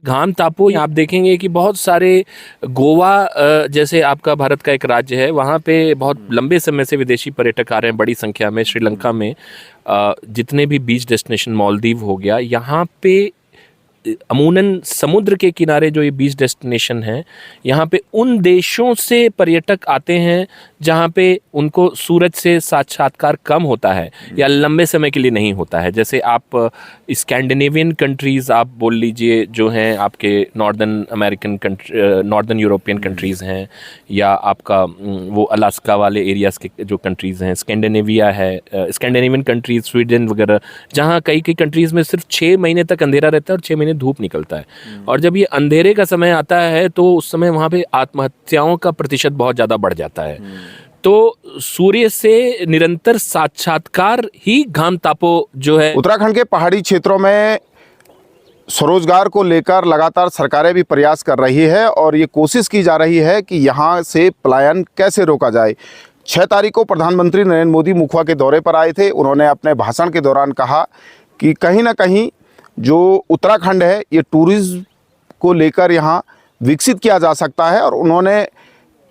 घाम टापू आप देखेंगे कि बहुत सारे गोवा जैसे आपका भारत का एक राज्य है, वहाँ पे बहुत लंबे समय से विदेशी पर्यटक आ रहे हैं बड़ी संख्या में। श्रीलंका में जितने भी बीच डेस्टिनेशन, मालदीव हो गया, यहाँ पे अमूनन समुद्र के किनारे जो ये बीच डेस्टिनेशन है, यहाँ पे उन देशों से पर्यटक आते हैं जहाँ पे उनको सूरज से साक्षात्कार कम होता है या लंबे समय के लिए नहीं होता है। जैसे आप स्कैंडिनेवियन कंट्रीज़ आप बोल लीजिए, जो हैं आपके northern American northern European countries हैं, या आपका वो अलास्का वाले एरियाज़ के जो कंट्रीज़ हैं, स्कैंडिनेविया है, स्कैंडिनेवियन कंट्रीज़, स्वीडन वगैरह, जहाँ कई कई कंट्रीज़ में सिर्फ 6 महीने तक अंधेरा रहता है और 6 महीने धूप निकलता है। और जब ये अंधेरे का समय आता है तो उस समय वहाँ पे आत्महत्याओं का प्रतिशत बहुत ज़्यादा बढ़ जाता है। तो सूर्य से निरंतर साक्षात्कार ही घाम टापू जो है। उत्तराखंड के पहाड़ी क्षेत्रों में स्वरोजगार को लेकर लगातार सरकारें भी प्रयास कर रही है और ये कोशिश की जा रही है कि यहाँ से पलायन कैसे रोका जाए। 6 तारीख को प्रधानमंत्री नरेंद्र मोदी मुखवा के दौरे पर आए थे। उन्होंने अपने भाषण के दौरान कहा कि कहीं ना कहीं जो उत्तराखंड है ये टूरिज्म को लेकर यहाँ विकसित किया जा सकता है। और उन्होंने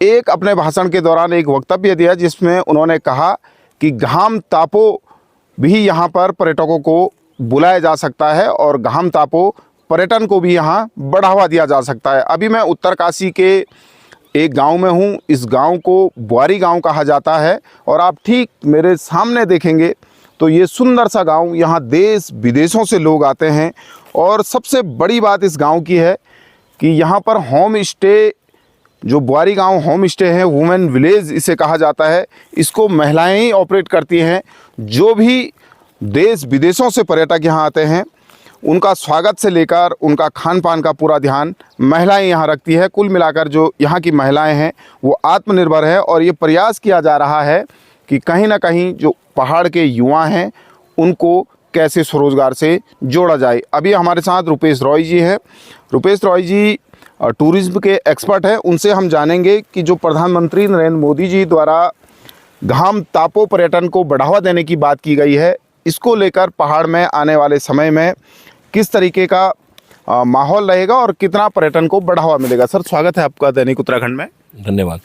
एक अपने भाषण के दौरान एक वक्तव्य दिया जिसमें उन्होंने कहा कि घाम टापू भी यहाँ पर पर्यटकों को बुलाया जा सकता है और घाम टापू पर्यटन को भी यहाँ बढ़ावा दिया जा सकता है। अभी मैं उत्तरकाशी के एक गांव में हूँ। इस गांव को बुआरी गांव कहा जाता है और आप ठीक मेरे सामने देखेंगे तो ये सुंदर सा गांव, यहाँ देश विदेशों से लोग आते हैं। और सबसे बड़ी बात इस गांव की है कि यहाँ पर होम स्टे, जो बुआरी गांव होम स्टे है, वुमेन विलेज इसे कहा जाता है, इसको महिलाएं ही ऑपरेट करती हैं। जो भी देश विदेशों से पर्यटक यहाँ आते हैं उनका स्वागत से लेकर उनका खान पान का पूरा ध्यान महिलाएं यहाँ रखती है। कुल मिलाकर जो यहाँ की महिलाएं हैं वो आत्मनिर्भर है और ये प्रयास किया जा रहा है कि कहीं ना कहीं जो पहाड़ के युवा हैं उनको कैसे स्वरोजगार से जोड़ा जाए। अभी हमारे साथ रुपेश रॉय जी हैं। रुपेश रॉय जी टूरिज्म के एक्सपर्ट हैं। उनसे हम जानेंगे कि जो प्रधानमंत्री नरेंद्र मोदी जी द्वारा घाम टापू पर्यटन को बढ़ावा देने की बात की गई है, इसको लेकर पहाड़ में आने वाले समय में किस तरीके का माहौल रहेगा और कितना पर्यटन को बढ़ावा मिलेगा। सर, स्वागत है आपका दैनिक उत्तराखंड में। धन्यवाद।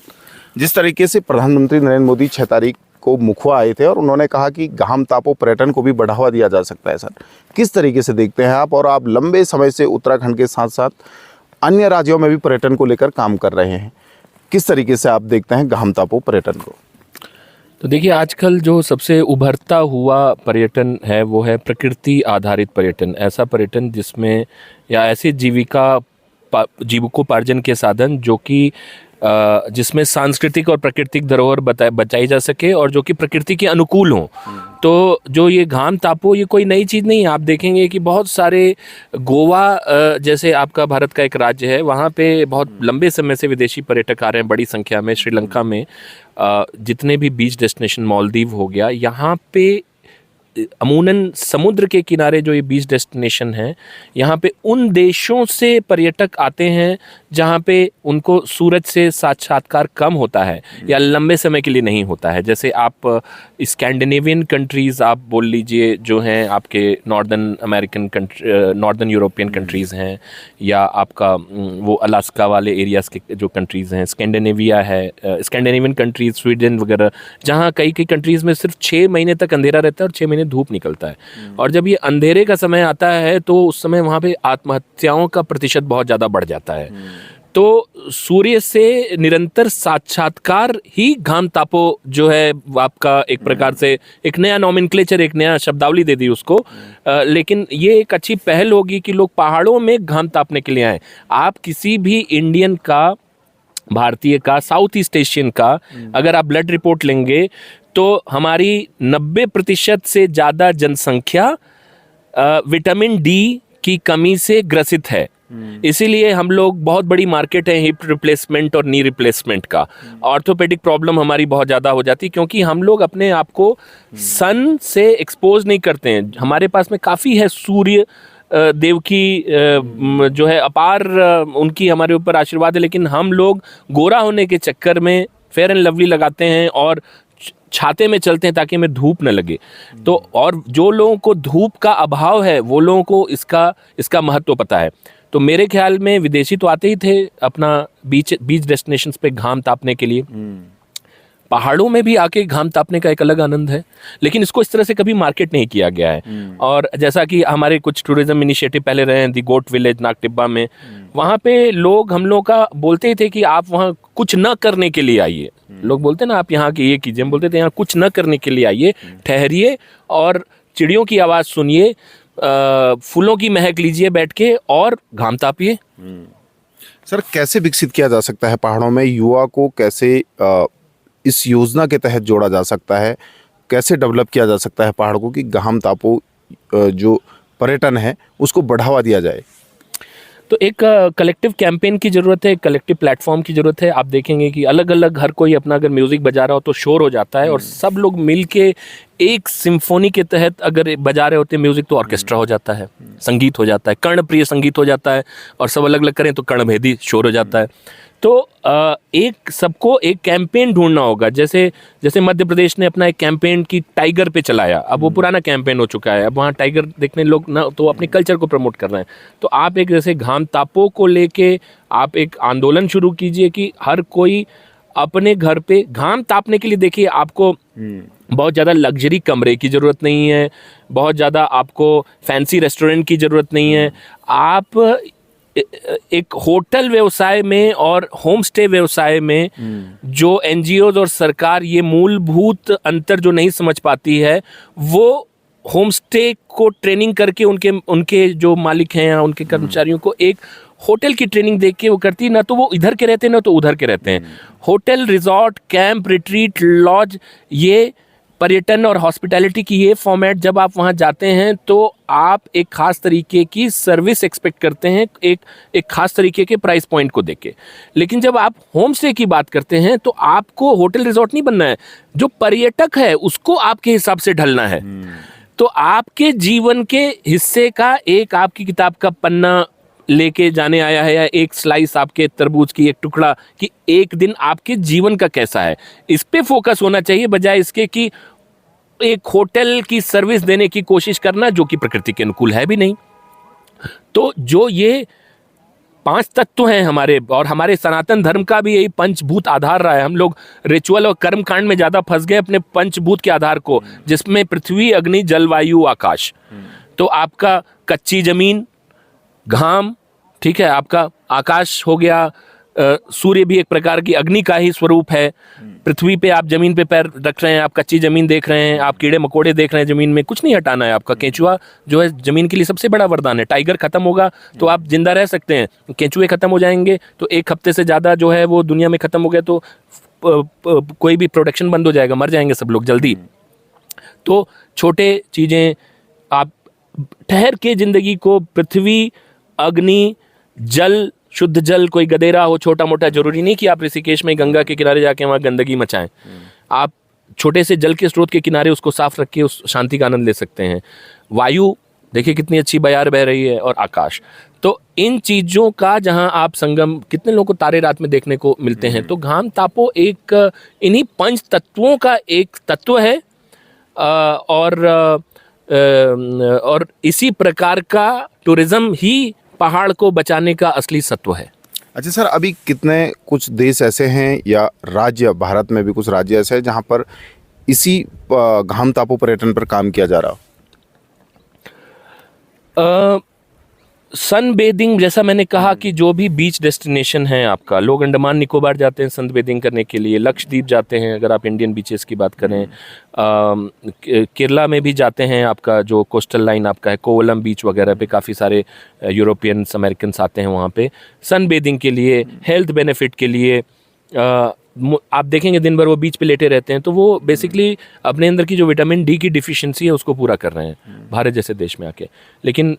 जिस तरीके से प्रधानमंत्री नरेंद्र मोदी 6 तारीख को मुखवा आए थे और उन्होंने कहा कि घाम टापू पर्यटन को भी बढ़ावा दिया जा सकता है, सर किस तरीके से देखते हैं आप? और आप लंबे समय से उत्तराखंड के साथ साथ अन्य राज्यों में भी पर्यटन को लेकर काम कर रहे हैं, किस तरीके से आप देखते हैं घाम टापू पर्यटन को? तो देखिए, आजकल जो सबसे उभरता हुआ पर्यटन है वो है प्रकृति आधारित पर्यटन। ऐसा पर्यटन जिसमें, या ऐसी जीविकोपार्जन के साधन जो कि जिसमें सांस्कृतिक और प्राकृतिक धरोहर बचाई जा सके और जो कि प्रकृति के अनुकूल हों। तो जो ये घाम टापू, ये कोई नई चीज़ नहीं है। आप देखेंगे कि बहुत सारे गोवा जैसे आपका भारत का एक राज्य है, वहाँ पे बहुत लंबे समय से विदेशी पर्यटक आ रहे हैं बड़ी संख्या में। श्रीलंका में जितने भी बीच डेस्टिनेशन, मालदीव हो गया, यहाँ पे अमूनन समुद्र के किनारे जो ये बीच डेस्टिनेशन है, यहाँ पे उन देशों से पर्यटक आते हैं जहाँ पे उनको सूरज से साक्षात्कार कम होता है या लंबे समय के लिए नहीं होता है। जैसे आप स्कैंडिनेवियन कंट्रीज़ आप बोल लीजिए, जो हैं आपके northern American northern European countries हैं, या आपका वो अलास्का वाले एरियाज़ के जो कंट्रीज़ हैं, स्कैंडिनेविया है, स्कैंडिनेवियन कंट्रीज़, स्वीडन वगैरह, जहाँ कई कई कंट्रीज़ में सिर्फ 6 महीने तक अंधेरा रहता है और 6 महीने धूप निकलता है। और जब ये अंधेरे का समय आता है तो उस समय वहाँ पे आत्महत्याओं का प्रतिशत बहुत ज़्यादा बढ़ जाता है। तो सूर्य से निरंतर साक्षात्कार ही घाम टापू जो है आपका एक प्रकार से एक नया नॉमेनक्लेचर, एक नया शब्दावली दे दी उसको। लेकिन ये एक अच्छी पहल होगी कि लोग पहाड़ों में घाम तापने के लिए आए। आप किसी भी इंडियन का, भारतीय का, साउथ ईस्ट एशियन का अगर आप ब्लड रिपोर्ट लेंगे तो हमारी 90% से ज़्यादा जनसंख्या विटामिन डी की कमी से ग्रसित है। इसीलिए हम लोग, बहुत बड़ी मार्केट है हिप रिप्लेसमेंट और नी रिप्लेसमेंट का। ऑर्थोपेडिक प्रॉब्लम हमारी बहुत ज़्यादा हो जाती है क्योंकि हम लोग अपने आप को सन से एक्सपोज नहीं करते हैं। हमारे पास में काफ़ी है सूर्य देव की जो है अपार उनकी हमारे ऊपर आशीर्वाद है, लेकिन हम लोग गोरा होने के चक्कर में फेयर एंड लवली लगाते हैं और छाते में चलते हैं ताकि हमें धूप न लगे। तो और जो लोगों को धूप का अभाव है वो लोगों को इसका महत्व पता है। तो तो मेरे ख्याल में विदेशी तो आते ही थे अपना बीच डेस्टिनेशंस पे घाम तापने के लिए। पहाड़ों में भी आके घाम तापने का एक अलग आनंद है, लेकिन इसको इस तरह से कभी मार्केट नहीं किया गया है। और जैसा कि हमारे कुछ टूरिज्म इनिशिएटिव पहले रहे हैं, दी गोट विलेज नागटिब्बा में, वहाँ पे लोग हम लोग का बोलते थे कि आप वहाँ कुछ न करने के लिए आइए। लोग बोलते ना आप यहाँ के ये कीजिए, हम बोलते थे यहाँ कुछ न करने के लिए आइए, ठहरिए और चिड़ियों की आवाज़ सुनिए, फूलों की महक लीजिए बैठ के और घाम तापिए। सर, कैसे विकसित किया जा सकता है पहाड़ों में, युवा को कैसे इस योजना के तहत जोड़ा जा सकता है, कैसे डेवलप किया जा सकता है पहाड़ को कि घाम तापो जो पर्यटन है उसको बढ़ावा दिया जाए? तो एक कलेक्टिव कैंपेन की ज़रूरत है, एक कलेक्टिव प्लेटफॉर्म की ज़रूरत है। आप देखेंगे कि अलग अलग हर कोई अपना अगर म्यूज़िक बजा रहा हो तो शोर हो जाता है, और सब लोग मिल के एक सिम्फोनी के तहत अगर बजा रहे होते हैं म्यूज़िक तो ऑर्केस्ट्रा हो जाता है, संगीत हो जाता है, कर्णप्रिय संगीत हो जाता है, और सब अलग अलग करें तो कर्णभेदी शोर हो जाता है। तो एक सबको एक कैंपेन ढूंढना होगा। जैसे मध्य प्रदेश ने अपना एक कैंपेन की टाइगर पे चलाया, अब वो पुराना कैंपेन हो चुका है, अब वहाँ टाइगर देखने लोग ना तो अपने कल्चर को प्रमोट कर रहे हैं। तो आप एक जैसे घाम तापों को लेके आप एक आंदोलन शुरू कीजिए कि हर कोई अपने घर पे घाम तापने के लिए, देखिए आपको बहुत ज़्यादा लग्जरी कमरे की ज़रूरत नहीं है, बहुत ज़्यादा आपको फैंसी रेस्टोरेंट की ज़रूरत नहीं है। आप एक होटल व्यवसाय में और होम स्टे व्यवसाय में जो एनजीओज और सरकार ये मूलभूत अंतर जो नहीं समझ पाती है, वो होम स्टे को ट्रेनिंग करके उनके जो मालिक हैं या उनके कर्मचारियों को एक होटल की ट्रेनिंग देके के वो करती, ना तो वो इधर के रहते हैं ना तो उधर के रहते हैं। Hotel, resort, camp, retreat, lodge, ये पर्यटन और हॉस्पिटैलिटी की ये फॉर्मेट जब आप वहाँ जाते हैं तो आप एक खास तरीके की सर्विस एक्सपेक्ट करते हैं, एक खास तरीके के प्राइस पॉइंट को देके। लेकिन जब आप होम स्टे की बात करते हैं तो आपको होटल रिजॉर्ट नहीं बनना है, जो पर्यटक है उसको आपके हिसाब से ढलना है। तो आपके जीवन के हिस्से का एक आपकी किताब का पन्ना लेके जाने आया है, या एक स्लाइस आपके तरबूज की एक टुकड़ा, कि एक दिन आपके जीवन का कैसा है, इस पे फोकस होना चाहिए, बजाय इसके कि एक होटल की सर्विस देने की कोशिश करना जो कि प्रकृति के अनुकूल है भी नहीं। तो जो ये 5 तत्व हैं हमारे, और हमारे सनातन धर्म का भी यही पंचभूत आधार रहा है। हम लोग रिचुअल और कर्म कांड में ज़्यादा फंस गए अपने पंचभूत के आधार को, जिसमें पृथ्वी, अग्नि, जल, वायु, आकाश। तो आपका कच्ची जमीन, घाम, ठीक है, आपका आकाश हो गया, सूर्य भी एक प्रकार की अग्नि का ही स्वरूप है। पृथ्वी पे आप जमीन पे पैर रख रहे हैं, आप कच्ची जमीन देख रहे हैं, आप कीड़े मकोड़े देख रहे हैं, जमीन में कुछ नहीं हटाना है आपका। केंचुआ जो है जमीन के लिए सबसे बड़ा वरदान है। टाइगर खत्म होगा तो आप जिंदा रह सकते हैं, केंचुए खत्म हो जाएंगे तो 1 हफ्ते से ज़्यादा जो है वो दुनिया में खत्म हो गया तो कोई भी प्रोडक्शन बंद हो जाएगा, मर जाएंगे सब लोग जल्दी। तो छोटे चीज़ें आप ठहर के ज़िंदगी को पृथ्वी, अग्नि, जल, शुद्ध जल, कोई गदेरा हो छोटा मोटा, जरूरी नहीं कि आप ऋषिकेश में गंगा के किनारे जाके वहाँ गंदगी मचाएं। आप छोटे से जल के स्रोत के किनारे उसको साफ रख के उस शांति का आनंद ले सकते हैं। वायु देखिए कितनी अच्छी बयार बह रही है, और आकाश। तो इन चीज़ों का जहाँ आप संगम, कितने लोगों को तारे रात में देखने को मिलते हैं। तो घाम तापो एक इन्हीं 5 तत्वों का एक तत्व है, और इसी प्रकार का टूरिज्म ही पहाड़ को बचाने का असली सत्व है। अच्छा सर, अभी कितने कुछ देश ऐसे हैं या राज्य, भारत में भी कुछ राज्य ऐसे हैं जहाँ पर इसी घाम तापो पर्यटन पर काम किया जा रहा? सन बेदिंग, जैसा मैंने कहा कि जो भी बीच डेस्टिनेशन है आपका, लोग अंडमान निकोबार जाते हैं सन बेदिंग करने के लिए, लक्षद्वीप जाते हैं अगर आप इंडियन बीचेस की बात करें, केरला में भी जाते हैं, आपका जो कोस्टल लाइन आपका है, कोवलम बीच वगैरह पे काफ़ी सारे यूरोपियंस, अमेरिकन्स आते हैं वहाँ पे सन बेदिंग के लिए, हेल्थ बेनिफिट के लिए। आप देखेंगे दिन भर वो बीच पे लेटे रहते हैं, तो वो बेसिकली अपने अंदर की जो विटामिन डी की डिफिशिएंसी है उसको पूरा कर रहे हैं भारत जैसे देश में आके। लेकिन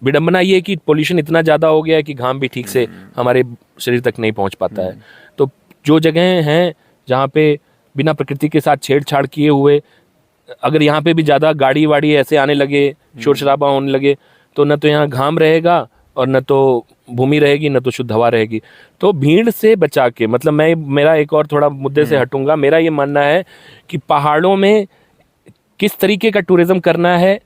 विडंबना ये है कि पोल्यूशन इतना ज़्यादा हो गया है कि घाम भी ठीक से हमारे शरीर तक नहीं पहुंच पाता है। तो जो जगह हैं जहाँ पे बिना प्रकृति के साथ छेड़छाड़ किए हुए, अगर यहाँ पे भी ज़्यादा गाड़ी वाड़ी ऐसे आने लगे, शोर शराबा होने लगे, तो न तो यहाँ घाम रहेगा और न तो भूमि रहेगी, न तो शुद्ध हवा रहेगी। तो भीड़ से बचा के, मतलब मेरा एक और थोड़ा मुद्दे से हटूंगा, मेरा ये मानना है कि पहाड़ों में किस तरीके का टूरिज्म करना है,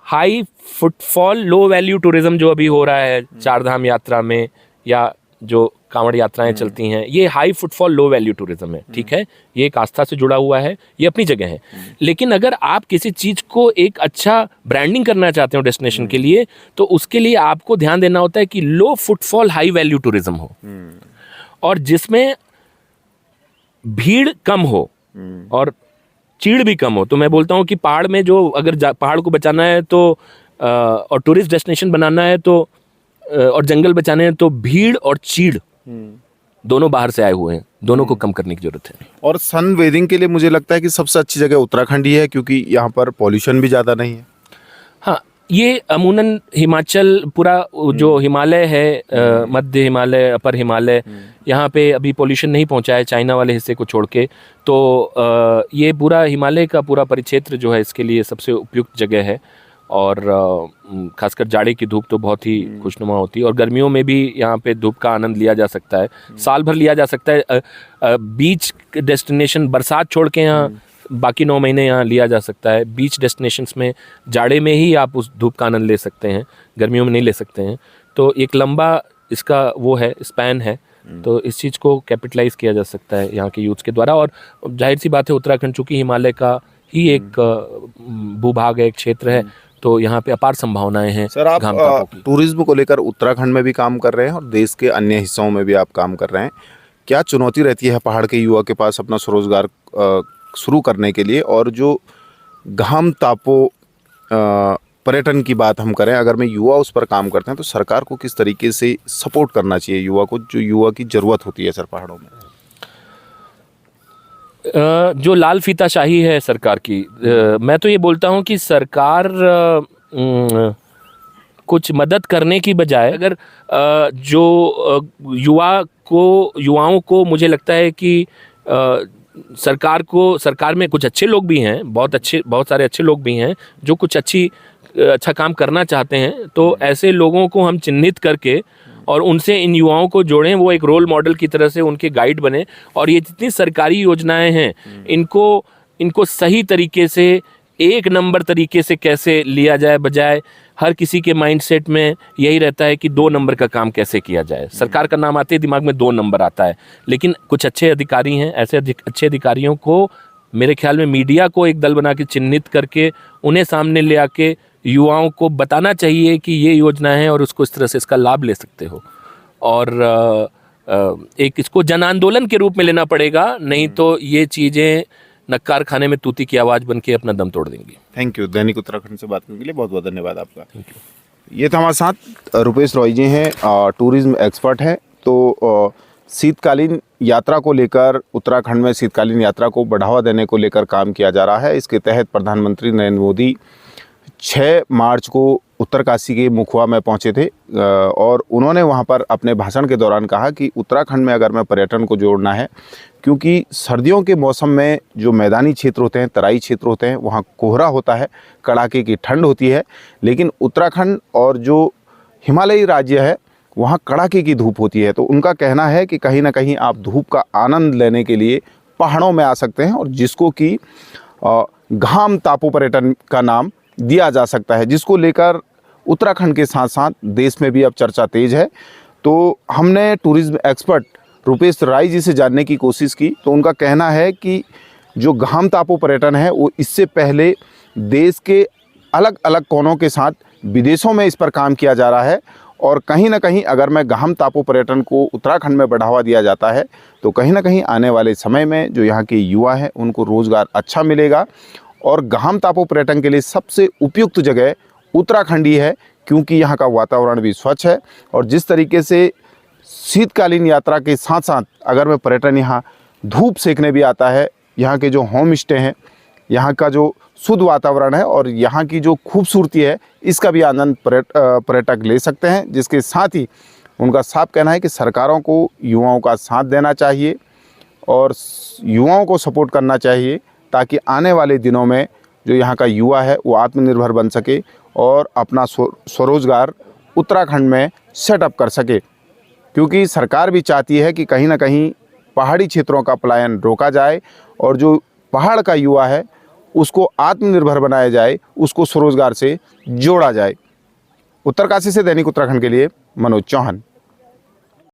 high footfall low value tourism जो अभी हो रहा है चारधाम यात्रा में या जो कांवड़ यात्राएं चलती हैं, ये high footfall low value tourism है, ठीक है। ये एक आस्था से जुड़ा हुआ है, ये अपनी जगह है। लेकिन अगर आप किसी चीज़ को एक अच्छा ब्रांडिंग करना चाहते हो डेस्टिनेशन के लिए, तो उसके लिए आपको ध्यान देना होता है कि लो फुटफॉल हाई वैल्यू टूरिज्म हो और जिसमें भीड़ कम हो और चीड़ भी कम हो। तो मैं बोलता हूँ कि पहाड़ में जो अगर पहाड़ को बचाना है तो और टूरिस्ट डेस्टिनेशन बनाना है तो और जंगल बचाने हैं तो भीड़ और चीड़ दोनों बाहर से आए हुए हैं, दोनों को कम करने की जरूरत है। और सन वेदिंग के लिए मुझे लगता है कि सबसे अच्छी जगह उत्तराखंड ही है, क्योंकि यहाँ पर पॉल्यूशन भी ज़्यादा नहीं है। हाँ, ये अमूनन हिमाचल पूरा जो हिमालय है, मध्य हिमालय, अपर हिमालय, यहाँ पे अभी पोल्यूशन नहीं पहुँचा है चाइना वाले हिस्से को छोड़ के। तो ये पूरा हिमालय का पूरा परिक्षेत्र जो है इसके लिए सबसे उपयुक्त जगह है। और खासकर जाड़े की धूप तो बहुत ही खुशनुमा होती है और गर्मियों में भी यहाँ पे धूप का आनंद लिया जा सकता है, साल भर लिया जा सकता है। बीच डेस्टिनेशन बरसात छोड़ के यहाँ बाकी 9 महीने यहाँ लिया जा सकता है। बीच डेस्टिनेशंस में जाड़े में ही आप उस धूप का आनंद ले सकते हैं, गर्मियों में नहीं ले सकते हैं। तो एक लंबा इसका वो है, स्पैन है, तो इस चीज़ को कैपिटलाइज किया जा सकता है यहाँ के यूथ्स के द्वारा। और जाहिर सी बात है, उत्तराखंड चूँकि हिमालय का ही एक भूभाग है, एक क्षेत्र है, तो यहाँ पे अपार संभावनाएं हैं। सर, आप टूरिज्म को लेकर उत्तराखंड में भी काम कर रहे हैं और देश के अन्य हिस्सों में भी आप काम कर रहे हैं। क्या चुनौती रहती है पहाड़ के युवा के पास अपना स्वरोजगार शुरू करने के लिए? और जो घाम तापो पर्यटन की बात हम करें, अगर मैं युवा उस पर काम करते हैं तो सरकार को किस तरीके से सपोर्ट करना चाहिए युवा को, जो युवा की ज़रूरत होती है सर पहाड़ों में? जो लाल फीताशाही है सरकार की, मैं तो ये बोलता हूँ कि सरकार कुछ मदद करने की बजाय अगर जो युवाओं को मुझे लगता है कि सरकार में कुछ अच्छे लोग भी हैं, बहुत सारे अच्छे लोग भी हैं जो कुछ अच्छा काम करना चाहते हैं। तो ऐसे लोगों को हम चिन्हित करके और उनसे इन युवाओं को जोड़ें, वो एक रोल मॉडल की तरह से उनके गाइड बने। और ये जितनी सरकारी योजनाएं हैं इनको सही तरीके से, एक नंबर तरीके से कैसे लिया जाए, बजाय हर किसी के माइंडसेट में यही रहता है कि 2 नंबर का काम कैसे किया जाए। सरकार का नाम आते ही दिमाग में 2 नंबर आता है। लेकिन कुछ अच्छे अधिकारी हैं, ऐसे अच्छे अधिकारियों को मेरे ख्याल में मीडिया को एक दल बना के चिन्हित करके उन्हें सामने ले आके युवाओं को बताना चाहिए कि ये योजना है और उसको इस तरह से इसका लाभ ले सकते हो। और एक इसको जन आंदोलन के रूप में लेना पड़ेगा, नहीं तो ये चीज़ें नक्कार खाने में तूती की आवाज़ बन के अपना दम तोड़ देंगी। Thank you. दैनिक उत्तराखंड से बात करने के लिए बहुत बहुत धन्यवाद आपका। Thank you. ये तो हमारे साथ रुपेश रॉय जी हैं, टूरिज्म एक्सपर्ट हैं। तो शीतकालीन यात्रा को लेकर, उत्तराखंड में शीतकालीन यात्रा को बढ़ावा देने को लेकर काम किया जा रहा है। इसके तहत प्रधानमंत्री नरेंद्र मोदी 6 मार्च को उत्तरकाशी के मुखवा में पहुंचे थे और उन्होंने वहां पर अपने भाषण के दौरान कहा कि उत्तराखंड में अगर मैं पर्यटन को जोड़ना है, क्योंकि सर्दियों के मौसम में जो मैदानी क्षेत्र होते हैं, तराई क्षेत्र होते हैं, वहाँ कोहरा होता है, कड़ाके की ठंड होती है। लेकिन उत्तराखंड और जो हिमालयी राज्य है वहाँ कड़ाके की धूप होती है। तो उनका कहना है कि कहीं ना कहीं आप धूप का आनंद लेने के लिए पहाड़ों में आ सकते हैं, और जिसको कि घाम तापो पर्यटन का नाम दिया जा सकता है, जिसको लेकर उत्तराखंड के साथ साथ देश में भी अब चर्चा तेज है। तो हमने टूरिज्म एक्सपर्ट रुपेश राय जी से जानने की कोशिश की, तो उनका कहना है कि जो घाम तापो पर्यटन है वो इससे पहले देश के अलग अलग कोनों के साथ विदेशों में इस पर काम किया जा रहा है, और कहीं ना कहीं अगर मैं घाम तापो पर्यटन को उत्तराखंड में बढ़ावा दिया जाता है तो कहीं ना कहीं आने वाले समय में जो यहाँ के युवा हैं उनको रोज़गार अच्छा मिलेगा। और घाम तापो पर्यटन के लिए सबसे उपयुक्त जगह उत्तराखंड ही है, क्योंकि यहाँ का वातावरण भी स्वच्छ है। और जिस तरीके से शीतकालीन यात्रा के साथ साथ अगर मैं पर्यटन यहाँ धूप सेकने भी आता है, यहाँ के जो होम स्टे हैं, यहाँ का जो शुद्ध वातावरण है और यहाँ की जो खूबसूरती है, इसका भी आनंद पर्यटक ले सकते हैं। जिसके साथ ही उनका साफ कहना है कि सरकारों को युवाओं का साथ देना चाहिए और युवाओं को सपोर्ट करना चाहिए, ताकि आने वाले दिनों में जो यहाँ का युवा है वो आत्मनिर्भर बन सके और अपना स्वरोजगार उत्तराखंड में सेटअप कर सके। क्योंकि सरकार भी चाहती है कि कहीं ना कहीं पहाड़ी क्षेत्रों का पलायन रोका जाए और जो पहाड़ का युवा है उसको आत्मनिर्भर बनाया जाए, उसको स्वरोजगार से जोड़ा जाए। उत्तरकाशी से दैनिक उत्तराखंड के लिए मनोज चौहान।